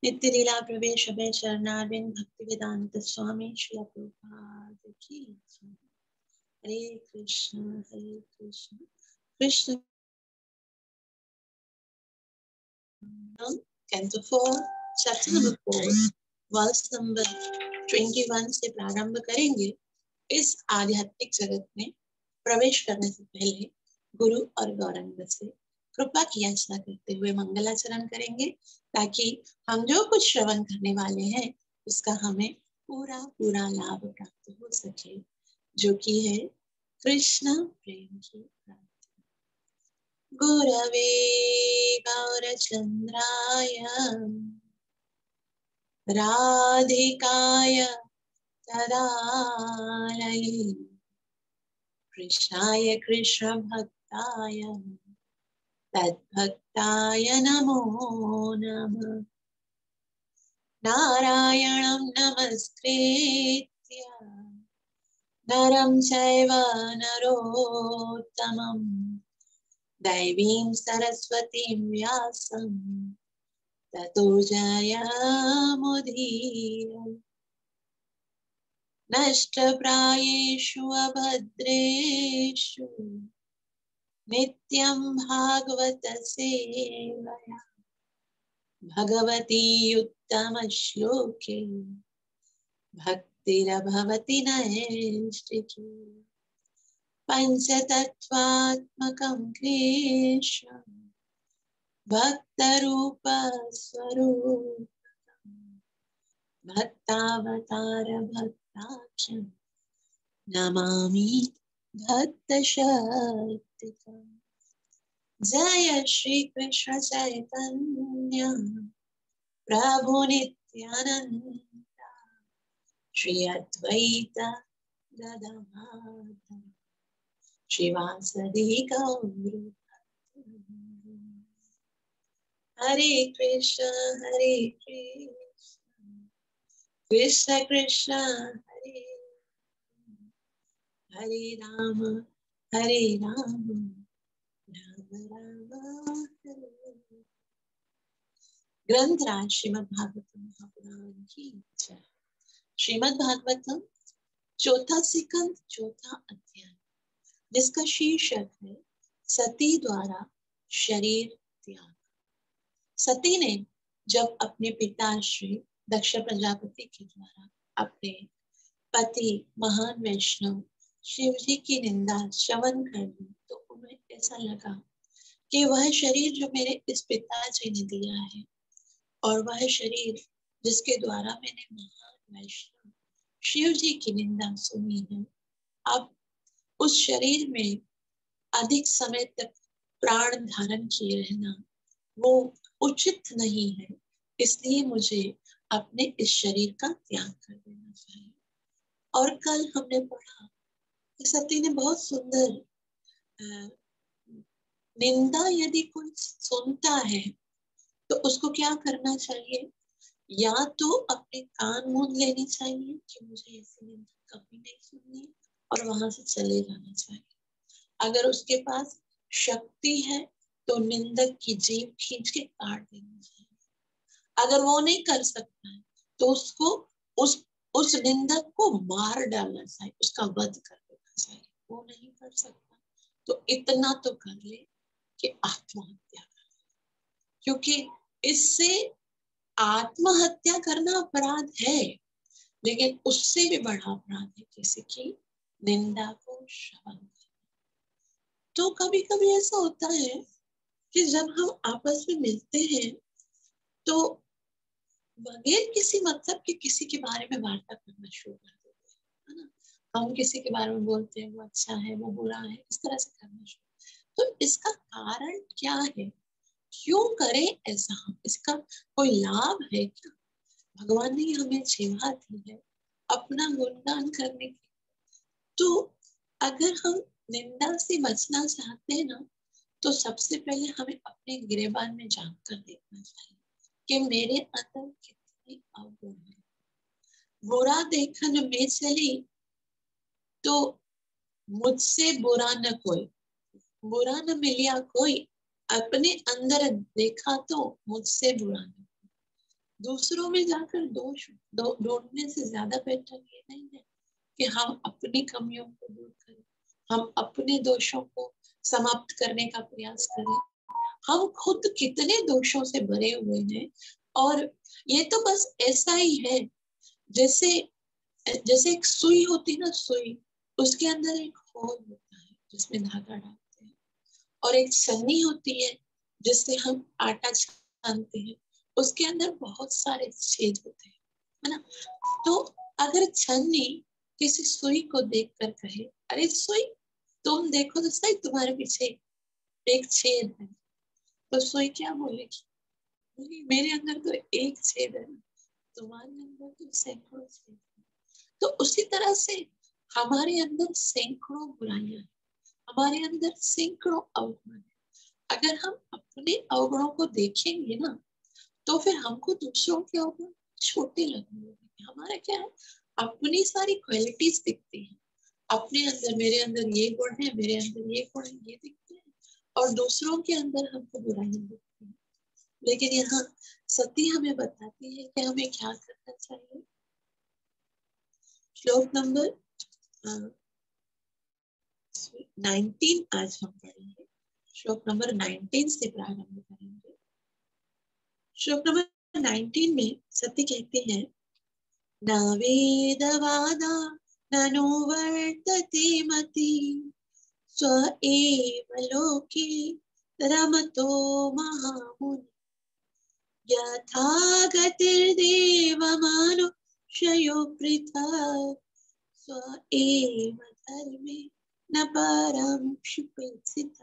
नित्य लीला प्रवेश अभय चरणारविंद भक्ति वेदांत स्वामी श्रील प्रभुपाद की जय। Hare Krishna Krishna Canto 4 chapter number 4 verse number 21 से प्रारंभ करेंगे। इस आध्यात्मिक जगत में प्रवेश करने से पहले गुरु और गौरंग से कृपा की याचना करते हुए मंगलाचरण करेंगे, ताकि हम जो कुछ श्रवण करने वाले हैं उसका हमें पूरा पूरा लाभ प्राप्त हो सके, जो कि है कृष्ण प्रेम की प्राप्ति। गुरवे गौरचंद्राय राधिकाय तदालये कृष्णाय कृष्ण भक्ताय तद्भक्ताय नमो नमः। नारायणं नमस्कृत्य नरं चैव नरोत्तमं दैवीं सरस्वतीं व्यासं ततो जयमुदीरये। नष्टप्रायेषु अभद्रेषु नित्यं भागवत सेवया भगवती उत्तमश्लोके भक्तिरभवति नैष्टिकी। पञ्चतत्त्वात्मकं कृष्णं भक्तरूपस्वरूपं भक्तावतार भक्ताख्यं नमामि भक्तशक्तिकम्। जय श्री कृष्ण चैतन्य प्रभु नित्यानंद श्री अद्वैत गदाधर श्रीवासदि गौर। हरे कृष्ण कृष्ण कृष्ण हरे हरे राम राम राम हरे। ग्रंथराज श्रीमद् भागवतम महापुराण की जय। श्रीमद् भागवतम चौथा सिकंद चौथा अध्याय, जिसका शीर्षक है सती द्वारा शरीर त्याग। सती ने जब अपने पिता श्री दक्ष प्रजापति के द्वारा अपने पति महान वैष्णव शिव जी की निंदा श्रवण कर ली, तो उन्हें ऐसा लगा कि वह शरीर जो मेरे इस पिताजी ने दिया है और वह शरीर जिसके द्वारा मैंने महान वैष्णव शिव जी की निंदा सुनी है, अब उस शरीर में अधिक समय तक प्राण धारण किए रहना वो उचित नहीं है। इसलिए मुझे अपने इस शरीर का त्याग कर देना चाहिए। और कल हमने पढ़ा कि सती ने बहुत सुंदर निंदा यदि कोई सुनता है तो उसको क्या करना चाहिए, या तो अपने कान मूंद लेनी चाहिए कि मुझे ऐसी निंदा कभी नहीं सुननी और वहां से चले जाना चाहिए। अगर उसके पास शक्ति है तो निंदक की जीभ खींच के काट देनी चाहिए। अगर वो नहीं कर सकता है तो उसको उस निंदक को मार डालना चाहिए, उसका वध कर देना चाहिए। वो नहीं कर सकता तो इतना तो कर ले कि आत्महत्या कर ले, क्योंकि इससे आत्महत्या करना अपराध है, लेकिन उससे भी बड़ा अपराध है किसी की निंदा को श्रवण करना। तो कभी कभी ऐसा होता है कि जब हम आपस में मिलते हैं तो बगैर किसी मतलब के किसी के बारे में वार्ता करना शुरू कर देते हैं, है ना। हम किसी के बारे में बोलते हैं वो अच्छा है वो बुरा है, इस तरह से करना शुरू। तो इसका कारण क्या है, क्यों करें ऐसा हम, इसका कोई लाभ है क्या? भगवान ने हमें जीवा दी है अपना गुणगान करने की। तो अगर हम निंदा से बचना चाहते हैं ना, तो सबसे पहले हमें अपने गिरेबान में झांक कर देखना चाहिए कि मेरे अंदर कितनी अवगुण है। बुरा देखा जो मैं चली तो मुझसे बुरा न कोई, बुरा न मिलिया कोई, अपने अंदर देखा तो मुझसे बुरा न। दूसरों में जाकर दोष ढूंढने से ज्यादा बेटर ये नहीं है कि हम अपनी कमियों को दूर करें, हम अपने दोषों को समाप्त करने का प्रयास करें। हम खुद कितने दोषों से भरे हुए हैं, और ये तो बस ऐसा ही है जैसे जैसे एक सुई होती है ना, सुई, उसके अंदर एक होल होता है जिसमें धागा डालते हैं, और एक छन्नी होती है जिससे हम आटा छानते हैं, उसके अंदर बहुत सारे छेद होते हैं, है ना। तो अगर छन्नी किसी सुई को देखकर कहे, अरे सुई तुम देखो तो सही, तुम्हारे पीछे एक छेद है, तो सुई क्या बोलेगी? मेरे अंदर तो एक छेद है, तुम्हारे अंदर तो सैकड़ों छेद है। तो उसी तरह से हमारे अंदर सैकड़ों बुराइयां, हमारे अंदर सैकड़ों अवगुण है। अगर हम अपने अवगुणों को देखेंगे ना, तो फिर हमको दूसरों के अवगुण छोटे लगने लगेंगे। हमारा क्या है, अपनी सारी क्वालिटीज दिखती हैं, अपने अंदर, मेरे अंदर ये गुण है, मेरे अंदर ये गुण है, ये दिखते हैं, और दूसरों के अंदर हमको बुराइयां दिखती हैं। लेकिन यहाँ सती हमें बताती है कि हमें क्या करना चाहिए। श्लोक नंबर 19 आज हम पढ़ेंगे। श्लोक नंबर 19 से प्रारंभ करेंगे। श्लोक नंबर 19 में सती कहते हैं, न वेदवादा ननु वर्तते मति, स्व एव लोके रमतो महामुनि, यथा गतिर्देव मनुष्यो पृथक्, स्व एव धर्मे न परं क्षिपेत्सित।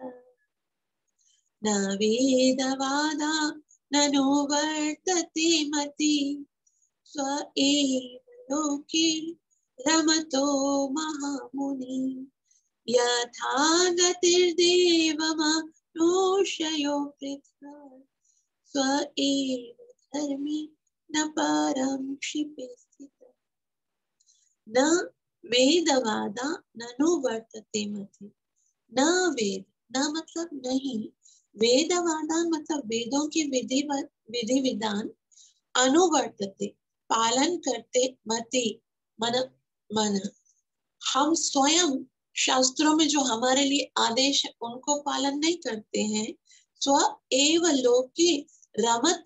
न वेदवादा ननु वर्तते मति, स्व एव लोके रमतो महामुनि, यथा गतिर्देव मनुष्यो पृथक्, स्व एव धर्मे न परं क्षिपेत्सित। न वेदवादा ननु वर्तते मति, न वेद, न मतलब नहीं, वेदवादा मतलब वेदों के विधि विधान, अनुवर्तते पालन करते, मति मन मन, हम स्वयं शास्त्रों में जो हमारे लिए आदेश है उनको पालन नहीं करते हैं। स्व एव लोके रमत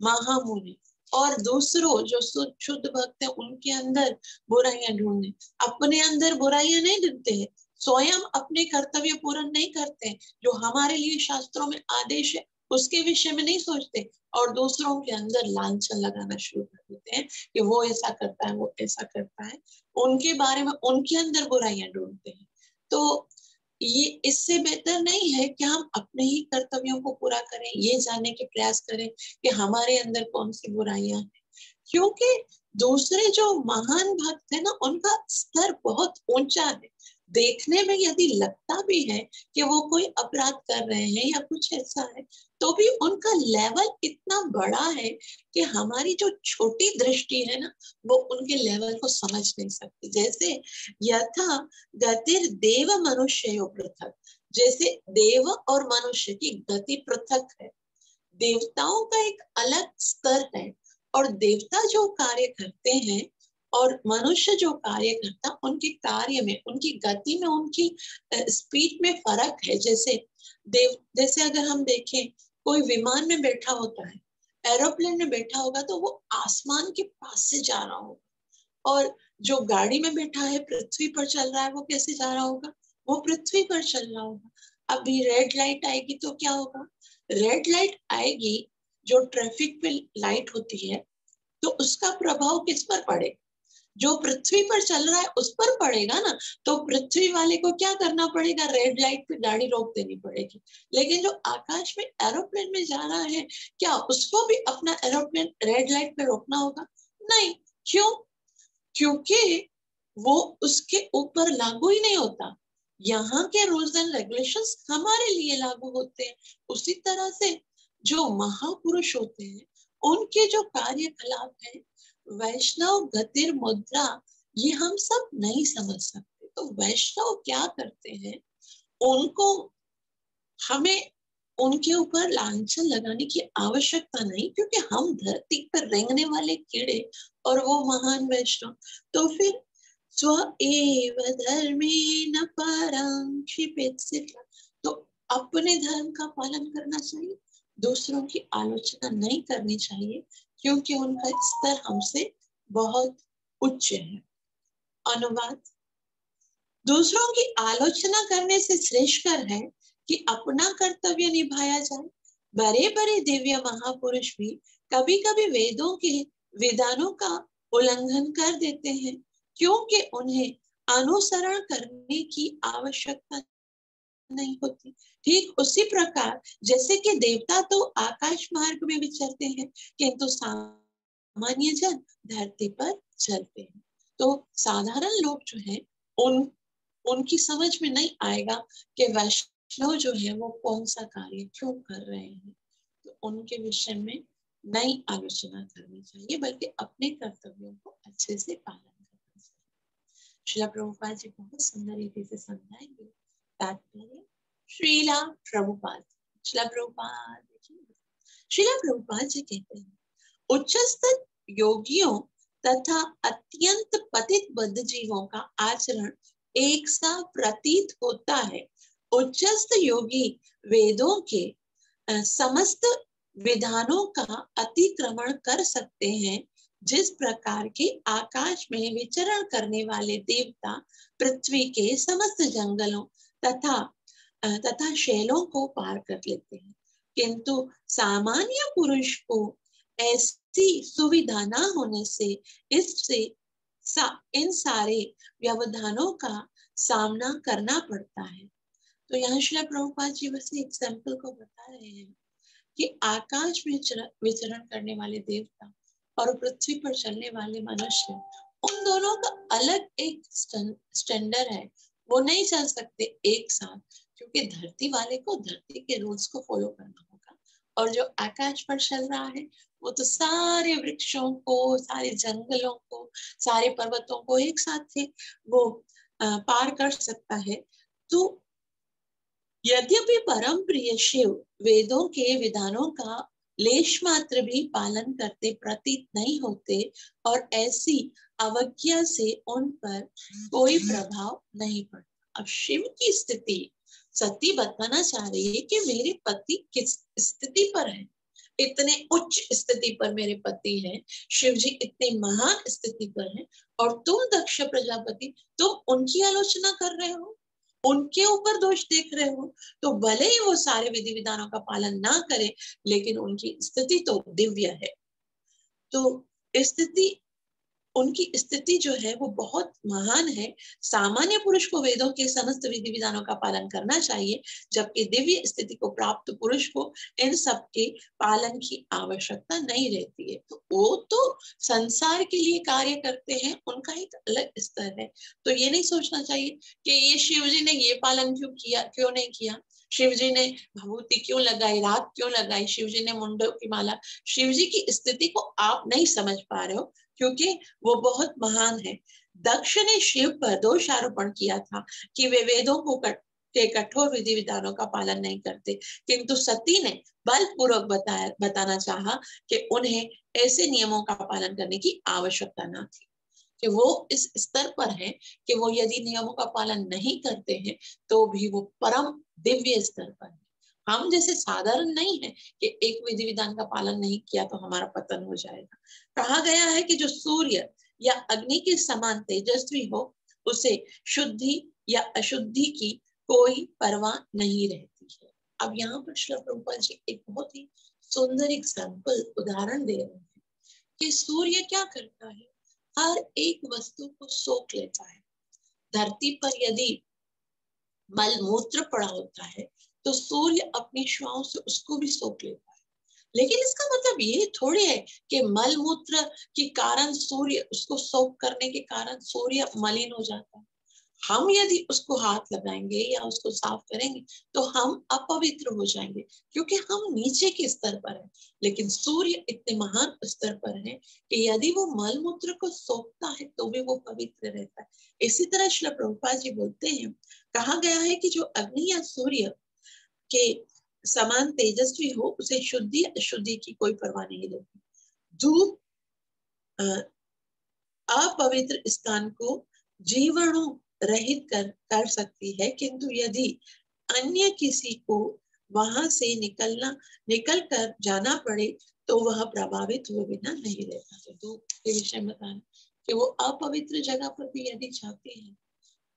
महामुनि, और दूसरों जो शुद्ध भक्त है उनके अंदर बुराइयां ढूंढने, अपने अंदर बुराइयां नहीं ढूंढते हैं, स्वयं अपने कर्तव्य पूर्ण नहीं करते, जो हमारे लिए शास्त्रों में आदेश है उसके विषय में नहीं सोचते, और दूसरों के अंदर लांछन लगाना शुरू कर देते हैं कि वो ऐसा करता है, वो ऐसा करता है, उनके बारे में उनके अंदर बुराइयां ढूंढते हैं। तो ये इससे बेहतर नहीं है कि हम अपने ही कर्तव्यों को पूरा करें, ये जानने के प्रयास करें कि हमारे अंदर कौन सी बुराइयां हैं, क्योंकि दूसरे जो महान भक्त है ना, उनका स्तर बहुत ऊंचा है। देखने में यदि लगता भी है कि वो कोई अपराध कर रहे हैं या कुछ ऐसा है, तो भी उनका लेवल इतना बड़ा है कि हमारी जो छोटी दृष्टि है ना, वो उनके लेवल को समझ नहीं सकती। जैसे यथा गतिर देव मनुष्य पृथक, जैसे देव और मनुष्य की गति पृथक है, देवताओं का एक अलग स्तर है, और देवता जो कार्य करते हैं और मनुष्य जो कार्य करता, उनके कार्य में, उनकी गति में, उनकी स्पीड में फर्क है। जैसे अगर हम देखें, कोई विमान में बैठा होता है, एरोप्लेन में बैठा होगा तो वो आसमान के पास से जा रहा होगा, और जो गाड़ी में बैठा है, पृथ्वी पर चल रहा है, वो कैसे जा रहा होगा? वो पृथ्वी पर चल रहा होगा। अभी रेड लाइट आएगी तो क्या होगा? रेड लाइट आएगी, जो ट्रैफिक पे लाइट होती है, तो उसका प्रभाव किस पर पड़ेगा? जो पृथ्वी पर चल रहा है उस पर पड़ेगा ना। तो पृथ्वी वाले को क्या करना पड़ेगा? रेड लाइट पे गाड़ी रोक देनी पड़ेगी। लेकिन जो आकाश में एरोप्लेन में जा रहा है, क्या उसको भी अपना एरोप्लेन रेड लाइट पे रोकना होगा? नहीं। क्यों? क्योंकि वो उसके ऊपर लागू ही नहीं होता। यहाँ के रूल्स एंड रेगुलेशंस हमारे लिए लागू होते हैं। उसी तरह से जो महापुरुष होते हैं, उनके जो कार्यकलाप है, वैष्णव गतिर मुद्रा, ये हम सब नहीं समझ सकते। तो वैष्णव क्या करते हैं, उनको हमें उनके ऊपर लांछन लगाने की आवश्यकता नहीं, क्योंकि हम धरती पर रेंगने वाले कीड़े और वो महान वैष्णव। तो फिर स्व एव धर्मेण परं क्षिपेत्सित, तो अपने धर्म का पालन करना चाहिए, दूसरों की आलोचना नहीं करनी चाहिए, क्योंकि उनका स्तर हमसे बहुत उच्च है। अनुवाद: दूसरों की आलोचना करने से श्रेष्ठकर है कि अपना कर्तव्य निभाया जाए। बड़े बड़े दिव्य महापुरुष भी कभी कभी वेदों के विधानों का उल्लंघन कर देते हैं, क्योंकि उन्हें अनुसरण करने की आवश्यकता नहीं होती। ठीक उसी प्रकार जैसे कि देवता तो आकाश मार्ग में विचरते हैं, किंतु सामान्य जन धरती पर चलते हैं। तो साधारण लोग जो है उनकी समझ में नहीं आएगा कि वैष्णव जो है वो कौन सा कार्य क्यों कर रहे हैं, तो उनके विषय में नई आलोचना करनी चाहिए, बल्कि अपने कर्तव्यों को अच्छे से पालन करना चाहिए। श्रीला प्रभुपाद जी बहुत सुंदर रीति से समझाएंगे तात्पर्य। श्रीला प्रभुपाद श्रीला प्रभुपाद जी कहते हैं, उच्चस्थ योगियों तथा अत्यंत पतित बद्ध जीवों का आचरण एक सा प्रतीत होता है। उच्चस्थ योगी वेदों के समस्त विधानों का अतिक्रमण कर सकते हैं, जिस प्रकार के आकाश में विचरण करने वाले देवता पृथ्वी के समस्त जंगलों तथा शैलों को पार कर लेते हैं, किंतु सामान्य पुरुष को ऐसी सुविधा न होने से इन सारे व्यवधानों का सामना करना पड़ता है। तो यहाँ श्रील प्रभुपाद जी बस एग्जाम्पल को बता रहे हैं कि आकाश में विचरण करने वाले देवता और पृथ्वी पर चलने वाले मनुष्य, उन दोनों का अलग एक स्टैंडर्ड है, वो नहीं चल सकते एक साथ, क्योंकि धरती वाले को धरती के रूल्स को फॉलो करना होगा, और जो आकाश पर चल रहा है वो तो सारे वृक्षों को, सारे जंगलों को, सारे पर्वतों को एक साथ वो पार कर सकता है। तो यद्यपि परम प्रिय शिव वेदों के विधानों का लेश मात्र भी पालन करते प्रतीत नहीं होते, और ऐसी अवज्ञा से उन पर कोई प्रभाव नहीं पड़ता। अब शिव की स्थिति सती बताना चाह रही है कि मेरे पति किस स्थिति पर है, इतने उच्च स्थिति पर मेरे पति हैं, शिव जी इतने महान स्थिति पर हैं, और तुम दक्ष प्रजापति, तुम उनकी आलोचना कर रहे हो, उनके ऊपर दोष देख रहे हो। तो भले ही वो सारे विधि विधानों का पालन ना करे, लेकिन उनकी स्थिति तो दिव्य है। तो स्थिति, उनकी स्थिति जो है वो बहुत महान है। सामान्य पुरुष को वेदों के समस्त विधि विधानों का पालन करना चाहिए, जबकि दिव्य स्थिति को प्राप्त पुरुष को इन सब के पालन की आवश्यकता नहीं रहती है। तो वो तो संसार के लिए कार्य करते हैं, उनका एक अलग स्तर है। तो ये नहीं सोचना चाहिए कि ये शिव जी ने ये पालन क्यों किया, क्यों नहीं किया, शिव जी ने भभूति क्यों लगाई, राख क्यों लगाई, शिव जी ने मुंडों की माला। शिव जी की स्थिति को आप नहीं समझ पा रहे हो, क्योंकि वो बहुत महान है। दक्ष ने शिव पर दोष आरोपण किया था कि वे वेदों को के कठोर विधि विधानों का पालन नहीं करते, किंतु सती ने बलपूर्वक बताना चाहा कि उन्हें ऐसे नियमों का पालन करने की आवश्यकता न थी, कि वो इस स्तर पर है कि वो यदि नियमों का पालन नहीं करते हैं तो भी वो परम दिव्य स्तर पर है। हम जैसे साधारण नहीं है कि एक विधि विधान का पालन नहीं किया तो हमारा पतन हो जाएगा। कहा गया है कि जो सूर्य या अग्नि के समान तेजस्वी हो, उसे शुद्धि या अशुद्धि की कोई परवाह नहीं रहती है। अब यहाँ पर श्री प्रभुपाद जी एक बहुत ही सुंदर एग्जाम्पल, उदाहरण दे रहे हैं कि सूर्य क्या करता है, हर एक वस्तु को सोख लेता है। धरती पर यदि मल मूत्र पड़ा होता है तो सूर्य अपनी श्वाओं से उसको भी सोख लेता है। लेकिन इसका मतलब ये थोड़ी है कि मल मूत्र के कारण सूर्य, उसको सोख करने के कारण सूर्य मलिन हो जाता है। हम यदि उसको हाथ लगाएंगे या उसको साफ करेंगे तो हम अपवित्र हो जाएंगे, क्योंकि हम नीचे के स्तर पर हैं। लेकिन सूर्य इतने महान स्तर पर है कि यदि वो मल मूत्र को सोखता है तो भी वो पवित्र रहता है। इसी तरह श्री प्रभुपाद जी बोलते हैं, कहा गया है कि जो अग्नि या सूर्य के समान तेजस्वी हो, उसे शुद्धि अशुद्धि की कोई परवाह नहीं रहती। धूप अपवित्र स्थान को जीवाणु रहित कर सकती है, किंतु यदि अन्य किसी को वहां से निकल कर जाना पड़े तो वह प्रभावित हुए बिना नहीं रहता। तो धूप के विषय में बताना कि वो अपवित्र जगह पर भी यदि जाते हैं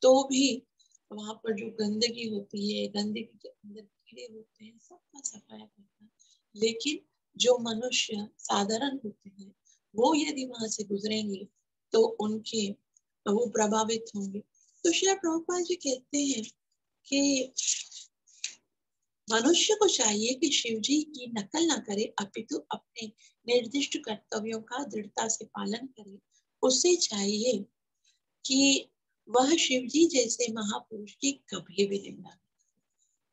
तो भी वहां पर जो गंदगी होती है, गंदगी के अंदर कीड़े होते हैं, सबका सफाया करता है। लेकिन जो मनुष्य साधारण होते हैं वो यदि वहां से गुजरेंगे तो उनके वो प्रभावित होंगे। तो श्री प्रभुपाद जी कहते हैं कि मनुष्य को चाहिए कि शिव जी की नकल न करे, अपितु अपने निर्दिष्ट कर्तव्यों का दृढ़ता से पालन करे। उसे चाहिए कि वह शिव जी जैसे महापुरुष की कभी भी निंदा नहीं।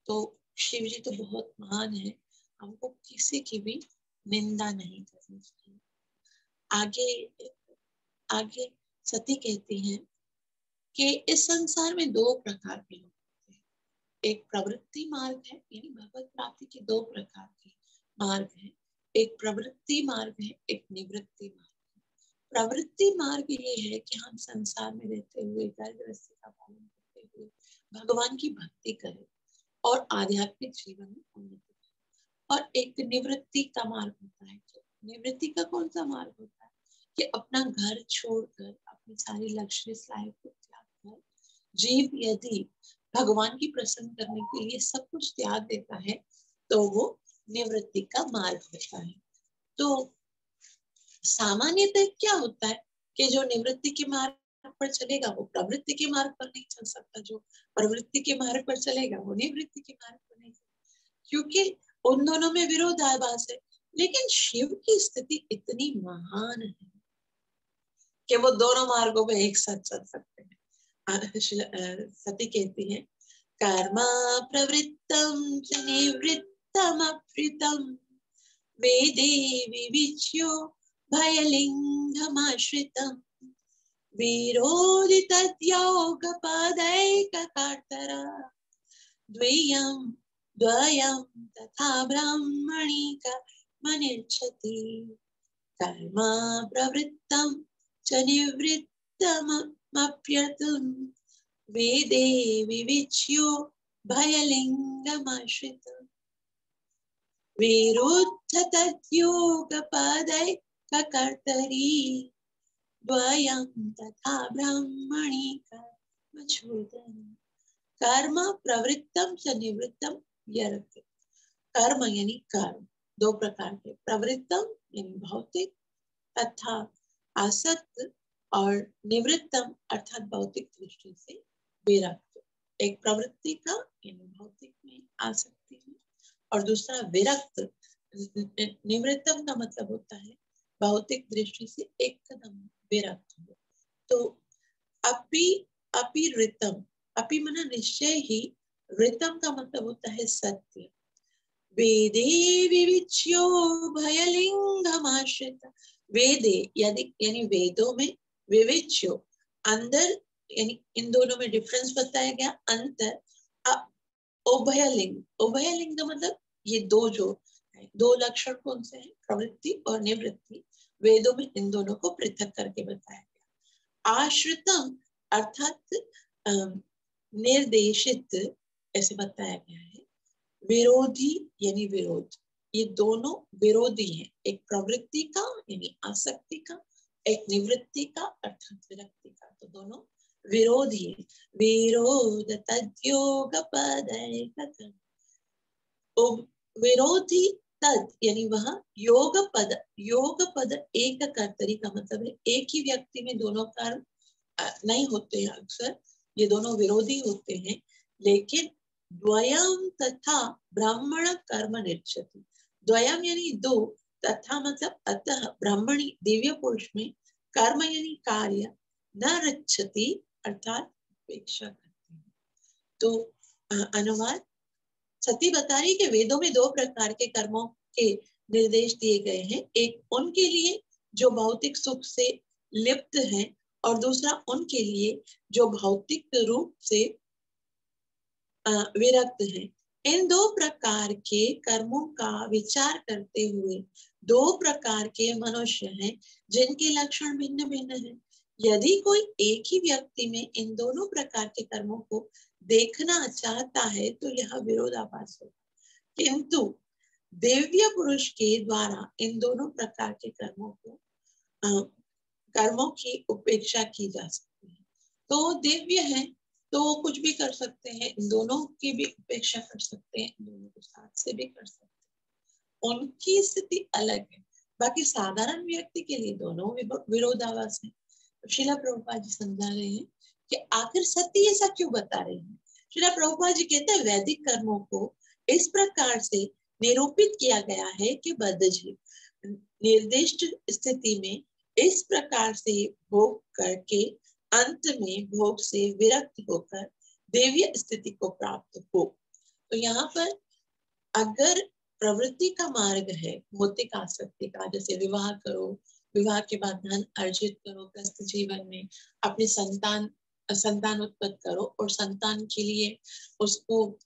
तो शिव जी तो बहुत महान है, हमको किसी की भी निंदा नहीं करनी चाहिए। आगे सती कहती हैं कि इस संसार में दो प्रकार के लोग होते हैं। एक प्रवृत्ति मार्ग है, यानी भगवत प्राप्ति के दो प्रकार के मार्ग है। एक प्रवृत्ति मार्ग है, एक निवृत्ति मार्ग है। प्रवृत्ति मार्ग ये है कि हम संसार में रहते हुए घर गृहस्थी का पालन करते हुए भगवान की भक्ति करें और आध्यात्मिक जीवन में उन्नति करें। और एक निवृत्ति का मार्ग होता है। निवृत्ति का कौन सा मार्ग होता है कि अपना घर छोड़कर, अपनी सारी लग्जरीज लाइफ को त्याग कर, जीव यदि भगवान की प्रसन्न करने के लिए सब कुछ त्याग देता है तो वो निवृत्ति का मार्ग होता है। तो सामान्यतः क्या होता है कि जो निवृत्ति के मार्ग पर चलेगा वो प्रवृत्ति के मार्ग पर नहीं चल सकता, जो प्रवृत्ति के मार्ग पर चलेगा वो निवृत्ति के मार्ग पर नहीं चल, क्योंकि उन दोनों में विरोधाभास है। लेकिन शिव की स्थिति इतनी महान है कि वो दोनों मार्गों में एक साथ चल सकते हैं। सती कहती है, कर्म प्रवृत्तम च निवृत्तम अप्रितम वेदे विविच्यो भयलिंगमाश्रितम विरोधि तद्योगपदैककर्तरा द्वयं तथा ब्रह्मणि कर्मनिर्छति कर्म प्रवृत्तं च निवृत्तमप्यतुं वेदे विविच्यो भयलिंगमाश्रितम् विरुद्ध तद्योगपदैककर्तरि द्वयं तथा ब्रह्मणि कर्मचोदनम्। कर्म प्रवृत्तम च निवृत्तम यरते। कर्म यानी कर्म दो प्रकार के, प्रवृत्तम यानी भौतिक तथा आसक्त, और निवृत्तम अर्थात भौतिक दृष्टि से विरक्त। एक प्रवृत्ति का यानी भौतिक में आसक्ति में, और दूसरा विरक्त। निवृत्तम का मतलब होता है भौतिक दृष्टि से एकदम विरक्त हो। तो अपि ऋतम, अपि मना निश्चय ही, ऋतम का मतलब होता है सत्य। वेदे विविच्यो भयलिंगमाश्रित, वेदे यानी वेदों में, विविच्यो अंदर, यानी इन दोनों में डिफरेंस बताया गया, अंतर। उभयलिंग, उभयलिंग का मतलब ये दो जो है, दो लक्षण कौन से हैं, प्रवृत्ति और निवृत्ति, वेदों में इन दोनों को पृथक करके बताया गया। आश्रितम अर्थात निर्देशित, ऐसे बताया गया है। विरोधी यानी विरोध, ये दोनों विरोधी हैं, एक प्रवृत्ति का यानी आसक्ति का, एक निवृत्ति का अर्थात विरक्ति का, तो दोनों विरोधी है। विरोध तद्योगपदैककर्तरि, विरोधी तद यानी वह योग पद एक कर्तरी का मतलब है एक ही व्यक्ति में दोनों कर्म नहीं होते हैं, अक्सर ये दोनों विरोधी होते हैं। लेकिन द्वयम तथा ब्राह्मण कर्म निर्चति, द्वयम यानी दो, तथा मतलब अतः, ब्राह्मणी दिव्य पुरुष में, कर्म यानी कार्य, न रक्षति अर्थात अपेक्षा करते हैं। तो अनुवाद, सती बता रही कि वेदों में दो प्रकार के कर्मों के निर्देश दिए गए हैं, एक उनके लिए जो भौतिक सुख से लिप्त हैं, और दूसरा उनके लिए जो भौतिक रूप से विरक्त हैं। इन दो प्रकार के कर्मों का विचार करते हुए दो प्रकार के मनुष्य हैं जिनके लक्षण भिन्न भिन्न हैं। यदि कोई एक ही व्यक्ति में इन दोनों प्रकार के कर्मों को देखना चाहता है तो यह विरोधाभास होगा, किंतु दिव्य पुरुष के द्वारा इन दोनों प्रकार के कर्मों की उपेक्षा की जा सकती है। तो दिव्य है तो कुछ भी कर सकते हैं, इन दोनों की भी उपेक्षा कर सकते हैं, इन दोनों को साथ से भी कर सकते हैं, उनकी स्थिति अलग है। बाकी साधारण व्यक्ति के लिए दोनों विरोधाभास है। तो श्रीला प्रभुपाद जी समझा रहे हैं कि आखिर सत्य ऐसा क्यों बता रहे हैं। श्रीला प्रभुपाद जी कहते हैं वैदिक कर्मों को इस प्रकार से निरूपित किया गया है कि बद्धजीव निर्दिष्ट स्थिति में इस प्रकार से भोग करके अंत में भोग से विरक्त होकर देवीय स्थिति को प्राप्त हो। तो यहाँ पर अगर प्रवृत्ति का मार्ग है भौतिक आसक्ति का, जैसे विवाह करो, विवाह के बाद धन अर्जित करो, ग्रस्त जीवन में अपने संतान उत्पत्ति करो और संतान के लिए उसको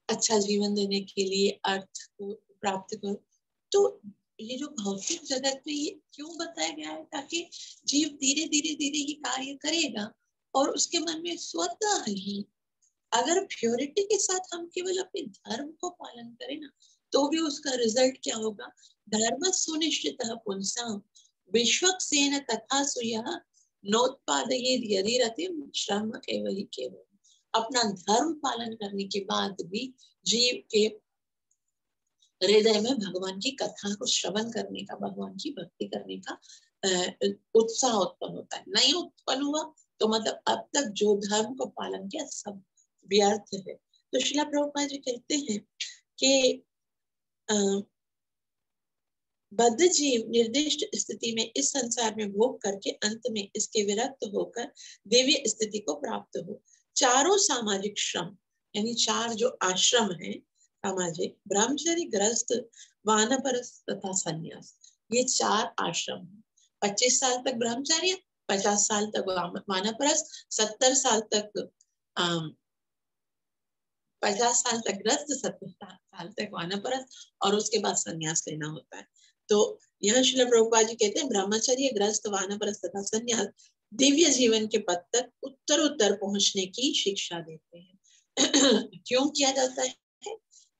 अच्छा जीवन देने के लिए अर्थ को प्राप्त करो। तो ये जो भौतिक जगत में ये क्यों बताया गया है, ताकि जीव धीरे धीरे धीरे ही कार्य करेगा और उसके मन में स्वतः ही, अगर प्योरिटी के साथ हम केवल अपने धर्म को पालन करें ना, तो भी उसका रिजल्ट क्या होगा। धर्म सुनिश्चितः पुंसां विश्वक्सेन तथा सुयः नोत्पादयेद यदि रतिम श्रम एव हि केवलम्। अपना धर्म पालन करने के बाद भी जीव के हृदय में भगवान की कथा को श्रवण करने का, भगवान की भक्ति करने का उत्साह उत्पन्न होता है। नहीं उत्पन्न हुआ तो मतलब अब तक जो धर्म को पालन किया सब व्यर्थ है। तो श्रीला प्रभुपाद जी कहते हैं कि बद्ध जीव निर्दिष्ट स्थिति में इस संसार में भोग करके अंत में इसके विरक्त होकर देवीय स्थिति को प्राप्त हो। चारों सामाजिक श्रम, यानी चार जो आश्रम है सामाजिक, ब्रह्मचर्य, गृहस्थ, वानप्रस्थ तथा संन्यास, ये चार आश्रम है। 25 साल तक ब्रह्मचर्य, 50 साल तक वानप्रस्थ, 70 साल तक 50 साल तक गृहस्थ, 70 साल तक वानप्रस्थ और उसके बाद संन्यास लेना होता है। तो यह श्रील प्रभुपाद जी कहते हैं ब्रह्मचर्य, गृहस्थ, वानप्रस्थ तथा संन्यास दिव्य जीवन के पद तक उत्तर पहुंचने की शिक्षा देते हैं। क्यों किया जाता है?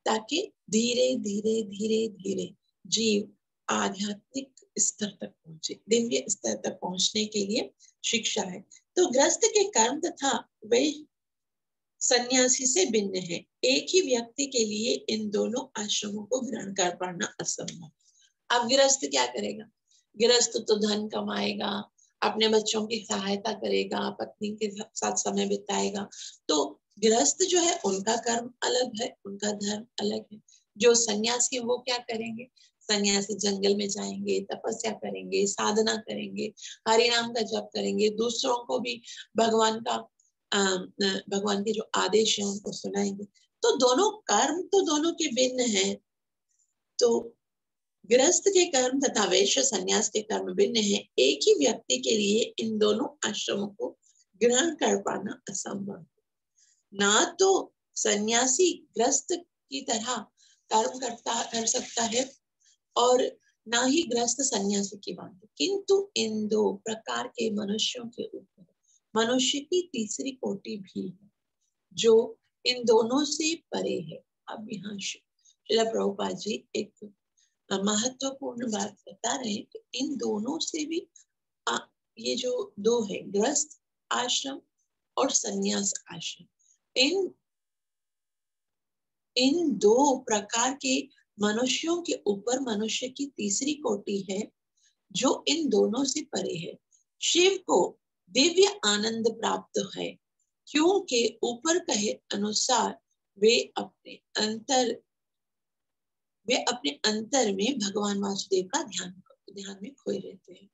ताकि धीरे धीरे धीरे धीरे जीव आध्यात्मिक स्तर तक पहुंचे, दिव्य स्तर तक पहुंचने के लिए शिक्षा है। तो गृहस्थ के कर्म तथा वे सन्यासी से भिन्न है। एक ही व्यक्ति के लिए इन दोनों आश्रमों को ग्रहण कर पाना असंभव। अब गृहस्थ क्या करेगा? गृहस्थ तो धन कमाएगा, अपने बच्चों की सहायता करेगा, पत्नी के साथ समय बिताएगा। तो गृहस्थ जो है उनका कर्म अलग है, उनका धर्म अलग है। जो सन्यासी वो क्या करेंगे? सन्यासी जंगल में जाएंगे, तपस्या करेंगे, साधना करेंगे, हरि नाम का जप करेंगे, दूसरों को भी भगवान के जो आदेश है उनको सुनाएंगे। तो दोनों कर्म तो दोनों के भिन्न है। तो गृहस्थ के कर्म तथा वैश्य संन्यास के कर्म भिन्न है। एक ही व्यक्ति के लिए इन दोनों आश्रमों को ग्रहण कर पाना असंभव। ना तो सन्यासी गृहस्थ की तरह कर्म कर सकता है और ना ही गृहस्थ सन्यासी की बात, किंतु इन दो प्रकार के मनुष्यों के ऊपर मनुष्य की तीसरी कोटि भी है जो इन दोनों से परे है। अब यहाँ श्रील प्रभुपाद जी एक महत्वपूर्ण बात बता रहे हैं कि इन दोनों से भी ये जो दो है, गृहस्थ आश्रम और संन्यास आश्रम, इन दो प्रकार के मनुष्यों के ऊपर मनुष्य की तीसरी कोटि है जो इन दोनों से परे है। शिव को दिव्य आनंद प्राप्त है क्योंकि ऊपर कहे अनुसार वे अपने अंतर में भगवान वासुदेव का ध्यान में खोए रहते हैं।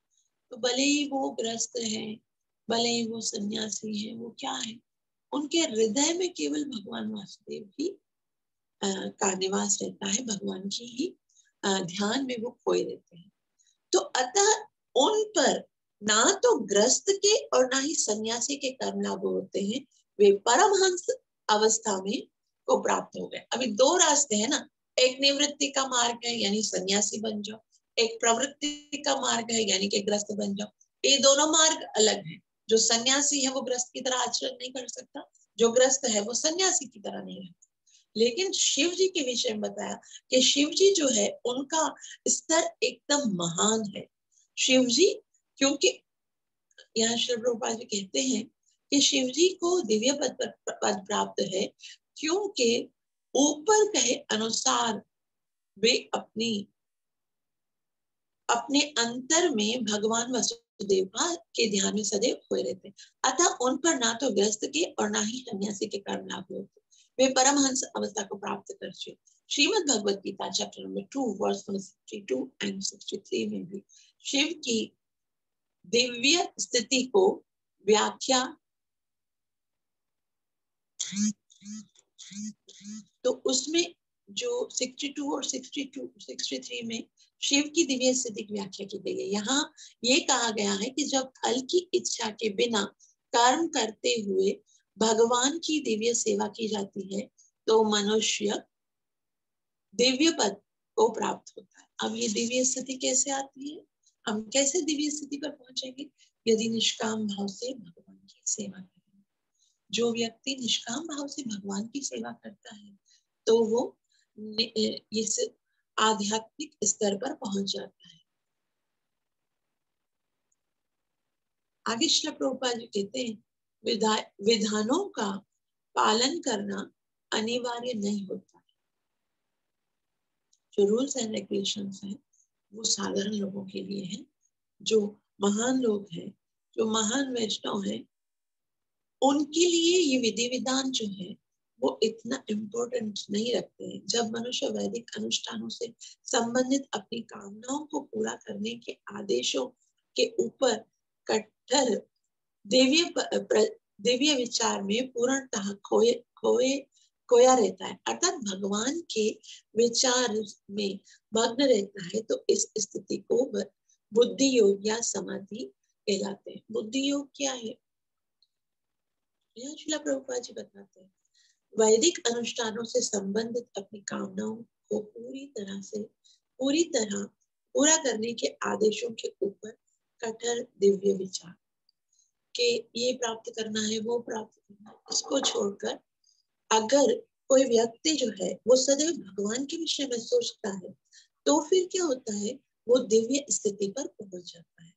तो भले ही वो गृहस्थ हैं, भले ही वो सन्यासी हैं, वो क्या है, उनके हृदय में केवल भगवान वासुदेव ही का निवास रहता है, भगवान की ही ध्यान में वो खोए रहते हैं। तो अतः उन पर ना तो गृहस्थ के और ना ही सन्यासी के कर्म लागू होते हैं। वे परमहंस अवस्था में को प्राप्त हो गए। अभी दो रास्ते हैं ना, एक निवृत्ति का मार्ग है यानी सन्यासी बन जाओ, एक प्रवृत्ति का मार्ग है यानी कि ग्रस्त बन जाओ। ये दोनों मार्ग अलग हैं। जो सन्यासी है वो ग्रस्त की तरह आचरण नहीं कर सकता, जो ग्रस्त है वो सन्यासी की तरह नहीं रहता। लेकिन शिव जी के विषय में बताया कि शिव जी जो है उनका स्तर एकदम महान है। शिव जी, क्योंकि यहाँ श्री प्रभुपाद जी कहते हैं कि शिव जी को दिव्य पद प्राप्त है क्योंकि ऊपर कहे अनुसार वे अपने अंतर में भगवान वसुदेव के ध्यान में सदैव खोए रहते, अतः उन पर ना तो ग्रस्त के और ना ही सन्यासी के कर्म लागू होते, वे परमहंस अवस्था को प्राप्त कर चुके। Shrimad Bhagavad Gita chapter number 2 verse 62 and 63 में भी शिव की दिव्य स्थिति को व्याख्या तो उसमें जो 62 और 63 में शिव की दिव्य स्थिति की व्याख्या की गई है। यहाँ ये कहा गया है कि जब फल की इच्छा के बिना कर्म करते हुए भगवान की दिव्य सेवा की जाती है तो मनुष्य दिव्य पद को प्राप्त होता है। अब ये दिव्य स्थिति कैसे आती है, हम कैसे दिव्य स्थिति पर पहुंचेंगे? यदि निष्काम भाव से भगवान की सेवा करें। जो व्यक्ति निष्काम भाव से भगवान की सेवा करता है तो वो इस आध्यात्मिक स्तर पर पहुंच जाता है। आगे श्री प्रभुपाद जी कहते हैं विधानों का पालन करना अनिवार्य नहीं होता। जो रूल्स एंड रेगुलेशंस हैं वो साधारण लोगों के लिए हैं। जो महान लोग हैं, जो महान वैष्णव हैं, उनके लिए ये विधि विधान जो है वो इतना इम्पोर्टेंट नहीं रखते हैं। जब मनुष्य वैदिक अनुष्ठानों से संबंधित अपनी कामनाओं को पूरा करने के आदेशों के ऊपर कट्टर दिव्य विचार में पूर्णतः खोया रहता है, अर्थात भगवान के विचार में मग्न रहता है, तो इस स्थिति को बुद्धि योग या समाधि कहलाते हैं। बुद्धि योग क्या है? श्रीला प्रभुपाद जी बताते हैं वैदिक अनुष्ठानों से संबंधित अपनी कामनाओं को पूरी तरह पूरा करने के आदेशों के ऊपर कठोर दिव्य विचार के ये प्राप्त करना है, वो प्राप्त करना है, इसको छोड़कर अगर कोई व्यक्ति जो है वो सदैव भगवान के विषय में सोचता है तो फिर क्या होता है, वो दिव्य स्थिति पर पहुंच जाता है।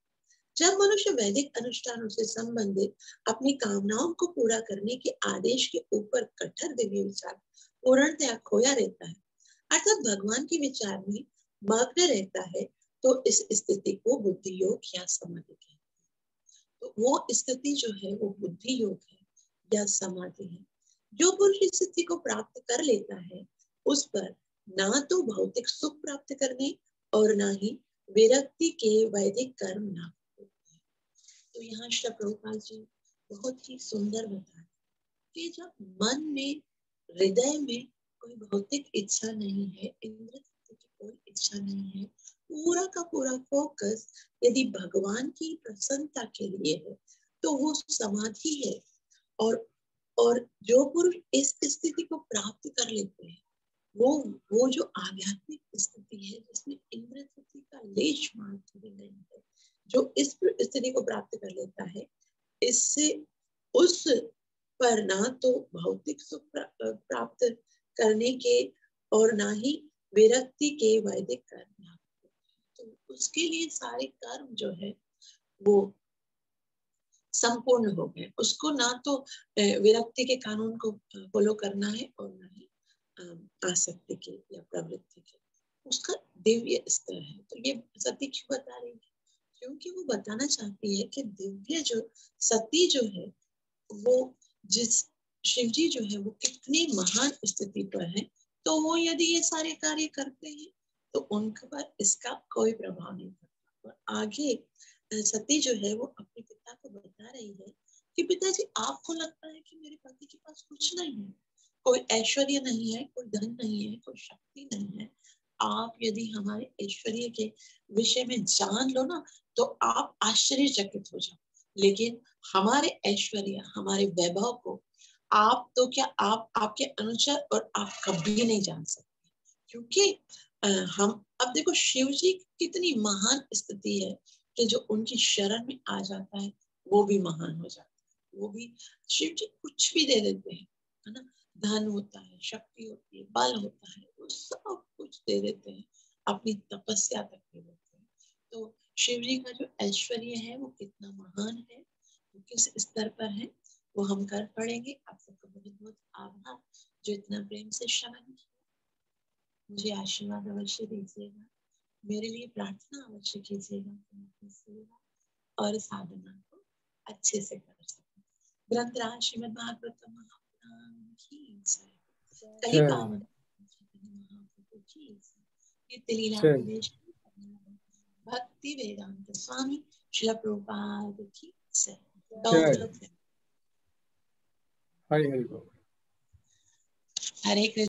जब मनुष्य वैदिक अनुष्ठानों से संबंधित अपनी कामनाओं को पूरा करने के आदेश के ऊपर कठोर दिव्य विचार पूर्णतया खोया रहता है, अर्थात भगवान के विचार में मग्न रहता है, तो इस स्थिति को बुद्धि योग या समाधि कहते हैं। तो वो स्थिति जो है वो बुद्धि योग है या समाधि है। जो पुरुष इस स्थिति को प्राप्त कर लेता है उस पर ना तो भौतिक सुख प्राप्त करने और ना ही विरक्ति के वैदिक कर्म ना। तो यहाँ श्री प्रभुपाद जी बहुत ही सुंदर बताया कि जब मन में, हृदय में कोई भौतिक इच्छा नहीं है, इंद्र तत्व की कोई इच्छा नहीं है, पूरा का पूरा फोकस यदि भगवान की प्रसन्नता के लिए है तो वो समाधि है। और जो पुरुष इस स्थिति को प्राप्त कर लेते हैं वो जो आध्यात्मिक स्थिति है जिसमें इंद्र तत्व का लेश मात्र भी नहीं है, जो इस स्थिति को प्राप्त कर लेता है, इससे उस पर ना तो भौतिक सुख प्राप्त करने के और ना ही विरक्ति के वैदिक कर्म, तो उसके लिए सारे कर्म जो है वो संपूर्ण हो गए। उसको ना तो विरक्ति के कानून को फॉलो करना है और ना ही आसक्ति के या प्रवृत्ति के, उसका दिव्य स्तर है। तो ये सती क्यों बता रही है? क्योंकि वो बताना चाहती है कि दिव्य जो सती जो है वो जिस शिवजी जो है वो कितनी महान स्थिति पर है, तो वो यदि ये सारे कार्य करते हैं तो उनके पर इसका कोई प्रभाव नहीं पड़ता। और आगे सती जो है वो अपने पिता को बता रही है कि पिताजी आपको लगता है कि मेरे पति के पास कुछ नहीं है, कोई ऐश्वर्य नहीं है, कोई धन नहीं है, कोई शक्ति नहीं है, आप यदि हमारे ऐश्वर्य के विषय में जान लो ना तो आप आश्चर्यचकित हो जाओ, लेकिन हमारे ऐश्वर्य, हमारे वैभव को आप तो क्या आप आपके अनुचर और आप कभी नहीं जान सकते, क्योंकि हम अब देखो शिव जी कितनी महान स्थिति है कि जो उनकी शरण में आ जाता है वो भी महान हो जाता है। वो भी शिव जी कुछ भी दे देते हैं, है ना, धन होता है, शक्ति होती है, बल होता है, वो सब कुछ दे देते हैं, अपनी तपस्या तक दे देते हैं। तो शिव जी का जो ऐश्वर्य है वो कितना महान है, वो किस स्तर पर है, वो हम कर पड़ेंगे। आप सबका बहुत बहुत आभार जो इतना प्रेम से श्रवण किया। मुझे आशीर्वाद अवश्य दीजिएगा, मेरे लिए प्रार्थना अवश्य कीजिएगा कि मैं अपनी सेवा और साधना को अच्छे से कर सकूं। ग्रंथराज श्रीमद् भागवतम महापुराण की जय। कली पावन महाप्रभु की जय। नित्य लीला उपदेश भक्ति वेदांत स्वामी श्रील प्रभुपाद की जय। हरि हरि बोल। हरे कृष्ण।